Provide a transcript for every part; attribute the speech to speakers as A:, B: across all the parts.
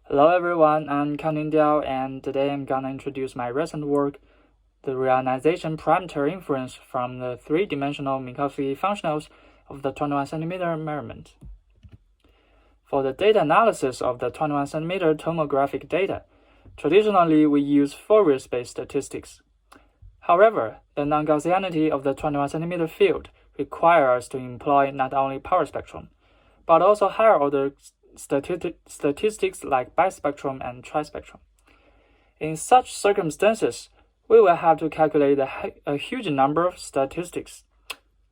A: Hello everyone, I'm Kangning Diao, and today I'm gonna introduce my recent work, the reionization parameter inference from the three-dimensional Minkowski functionals of the 21 cm measurement. For the data analysis of the 21 cm tomographic data, traditionally we use Fourier space statistics. However, the non-Gaussianity of the 21 cm field requires us to employ not only power spectrum, but also higher-order statistics like bispectrum and trispectrum. In such circumstances, we will have to calculate a huge number of statistics.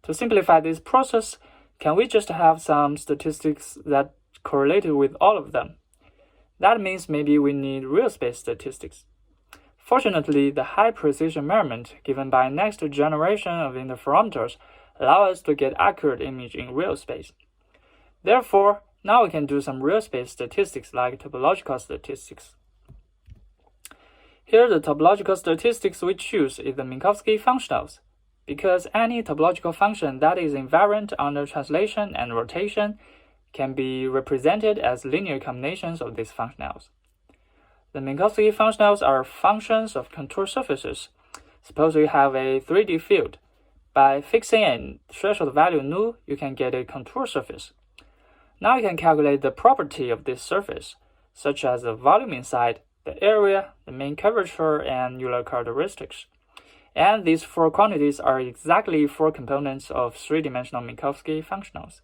A: To simplify this process, can we just have some statistics that correlate with all of them? That means maybe we need real space statistics. Fortunately, the high precision measurement given by next generation of interferometers allow us to get accurate image in real space. Therefore, now we can do some real space statistics like topological statistics. Here the topological statistics we choose is the Minkowski functionals, because any topological function that is invariant under translation and rotation can be represented as linear combinations of these functionals. The Minkowski functionals are functions of contour surfaces. Suppose you have a 3D field. By fixing a threshold value nu, you can get a contour surface. Now you can calculate the property of this surface, such as the volume inside, the area, the mean curvature, and Euler characteristics. And these four quantities are exactly four components of three-dimensional Minkowski functionals.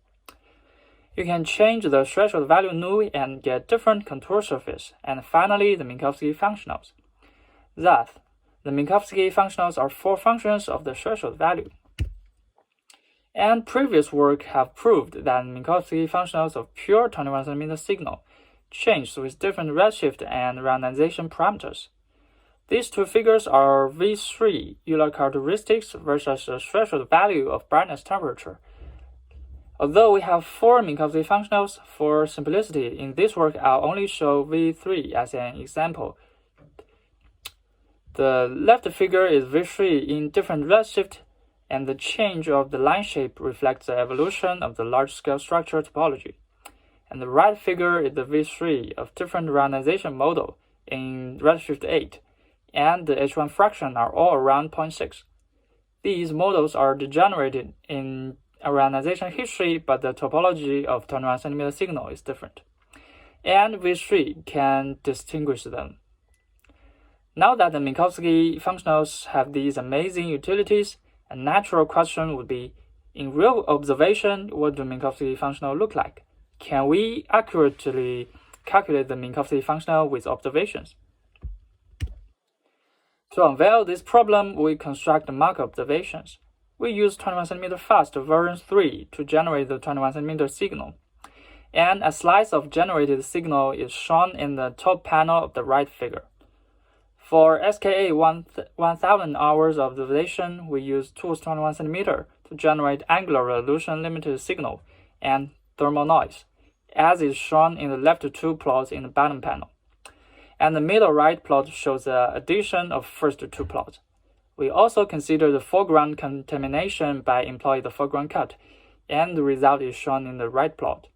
A: You can change the threshold value nu and get different contour surface, and finally the Minkowski functionals. Thus, the Minkowski functionals are four functions of the threshold value. And previous work have proved that Minkowski functionals of pure 21 cm signal change with different redshift and reionization parameters. These two figures are V3 Euler characteristics versus the threshold value of brightness temperature. Although we have four Minkowski functionals, for simplicity, in this work I'll only show V3 as an example. The left figure is V3 in different redshift, and the change of the line shape reflects the evolution of the large-scale structure topology. And the right figure is the V3 of different reionization model in redshift 8, and the H1 fraction are all around 0.6. These models are degenerated in reionization history, but the topology of 21 cm signal is different, and V3 can distinguish them. Now that the Minkowski functionals have these amazing utilities, a natural question would be, in real observation, what do Minkowski functional look like? Can we accurately calculate the Minkowski functional with observations? To unveil this problem, we construct mock observations. We use 21 cm fast version 3 to generate the 21 cm signal, and a slice of generated signal is shown in the top panel of the right figure. For SKA 1000 hours observation, we use tools 21 cm to generate angular resolution limited signal and thermal noise, as is shown in the left two plots in the bottom panel. And the middle right plot shows the addition of first two plots. We also consider the foreground contamination by employing the foreground cut, and the result is shown in the right plot.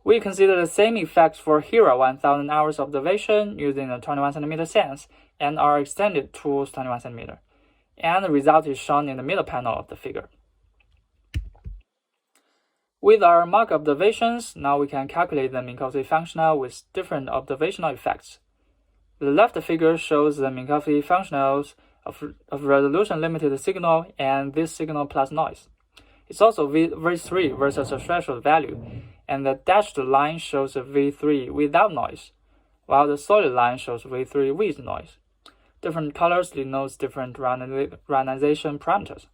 A: We consider the same effects for HERA 1000 hours observation using the 21 cm sense and our extended tools 21 cm, and the result is shown in the middle panel of the figure. With our mock observations, now we can calculate the Minkowski functional with different observational effects. The left figure shows the Minkowski functionals of resolution limited signal and this signal plus noise. It's also V3 versus a threshold value, and the dashed line shows a V3 without noise, while the solid line shows V3 with noise. Different colors denote different reionization parameters.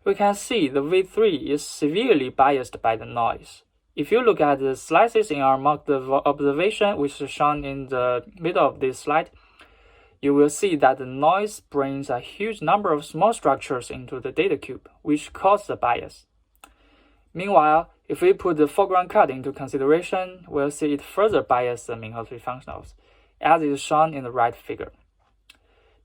A: We can see the V3 is severely biased by the noise. If you look at the slices in our mock observation, which is shown in the middle of this slide, you will see that the noise brings a huge number of small structures into the data cube, which causes the bias. Meanwhile, if we put the foreground cut into consideration, we'll see it further biases the Minkowski functionals, as is shown in the right figure.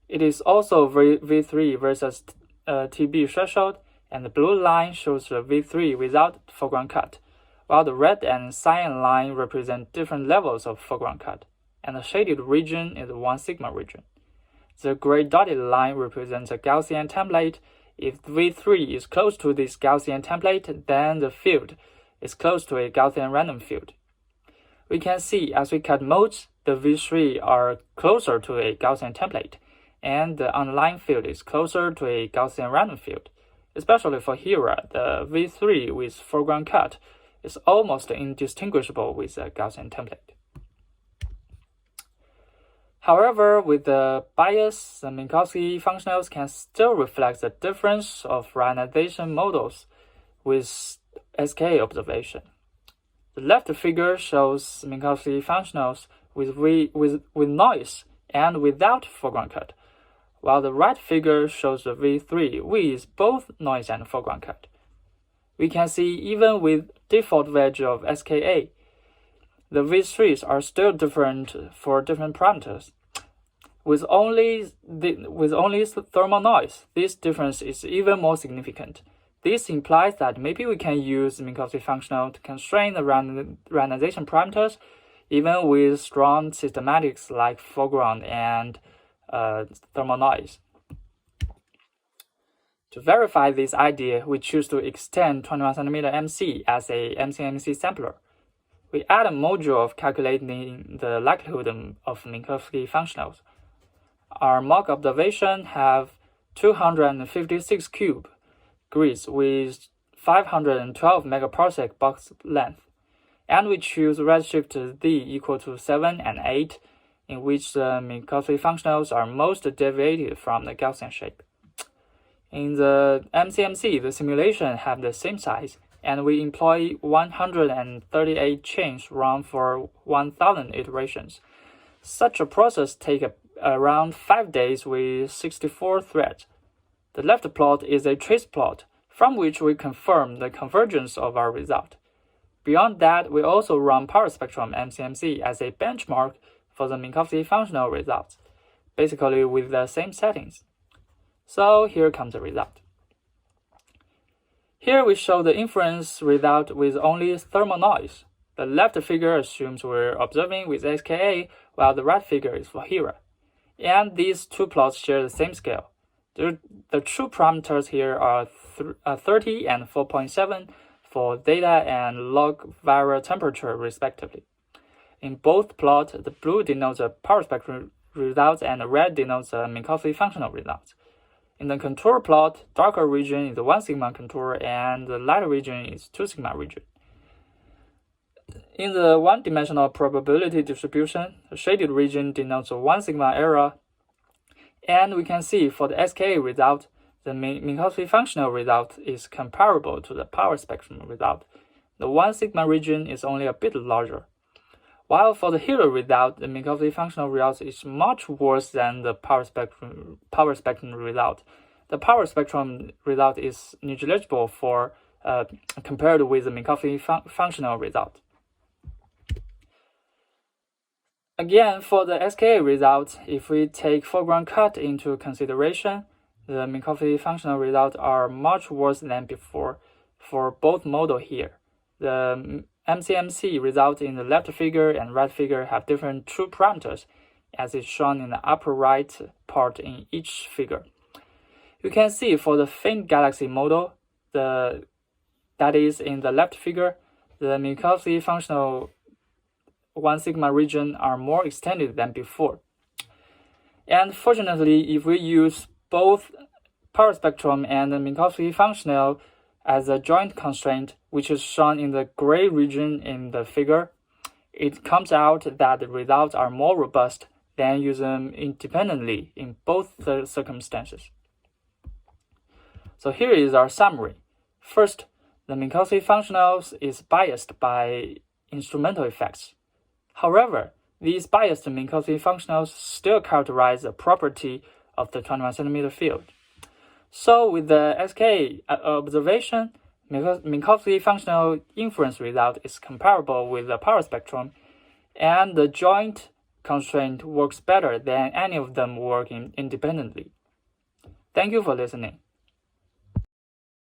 A: It is also V3 versus TB threshold, and the blue line shows the V3 without foreground cut, while the red and cyan line represent different levels of foreground cut, and the shaded region is the 1 sigma region. The gray dotted line represents a Gaussian template. If V3 is close to this Gaussian template, then the field is close to a Gaussian random field. We can see as we cut modes, the V3 are closer to a Gaussian template, and the underlying field is closer to a Gaussian random field. Especially for HERA, the V3 with foreground cut is almost indistinguishable with a Gaussian template. However, with the bias, the Minkowski functionals can still reflect the difference of Reionization models with SKA observation. The left figure shows Minkowski functionals with noise and without foreground cut, while the right figure shows the V3 with both noise and foreground cut. We can see even with default value of SKA, the V3s are still different for different parameters. With only thermal noise, this difference is even more significant. This implies that maybe we can use Minkowski functional to constrain the reionization parameters even with strong systematics like foreground and thermal noise. To verify this idea, we choose to extend 21 cm MC as a MC sampler. We add a module of calculating the likelihood of Minkowski functionals. Our mock observation have 256 cube grids with 512 megaparsec box length, and we choose redshift Z equal to 7 and 8, in which the Minkowski functionals are most deviated from the Gaussian shape. In the MCMC, the simulation have the same size, and we employ 138 chains run for 1,000 iterations. Such a process takes around 5 days with 64 threads. The left plot is a trace plot, from which we confirm the convergence of our result. Beyond that, we also run power spectrum MCMC as a benchmark for the Minkowski functional results, basically with the same settings. So here comes the result. Here we show the inference result with only thermal noise. The left figure assumes we're observing with SKA, while the right figure is for HERA. And these two plots share the same scale. The true parameters here are 30 and 4.7 for theta and log virial temperature respectively. In both plots, the blue denotes the power spectrum results and the red denotes the Minkowski functional results. In the contour plot, darker region is the 1 sigma contour and the lighter region is 2 sigma region. In the one-dimensional probability distribution, the shaded region denotes a 1 sigma error, and we can see for the SKA result, the Minkowski functional result is comparable to the power spectrum result. The 1 sigma region is only a bit larger. While for the HERA result, the Minkowski functional result is much worse than the power spectrum result. The power spectrum result is negligible for compared with the Minkowski functional result. Again, for the SKA result, if we take foreground cut into consideration, the Minkowski functional results are much worse than before for both models here. The MCMC results in the left figure and right figure have different true parameters, as is shown in the upper right part in each figure. You can see for the faint galaxy model, that is in the left figure, the Minkowski functional 1 sigma region are more extended than before. And fortunately, if we use both power spectrum and the Minkowski functional as a joint constraint, which is shown in the gray region in the figure, it comes out that the results are more robust than using them independently in both the circumstances. So here is our summary. First, the Minkowski functionals is biased by instrumental effects. However, these biased Minkowski functionals still characterize the property of the 21 cm field. So with the SK observation, Minkowski functional inference result is comparable with the power spectrum, and the joint constraint works better than any of them working independently. Thank you for listening.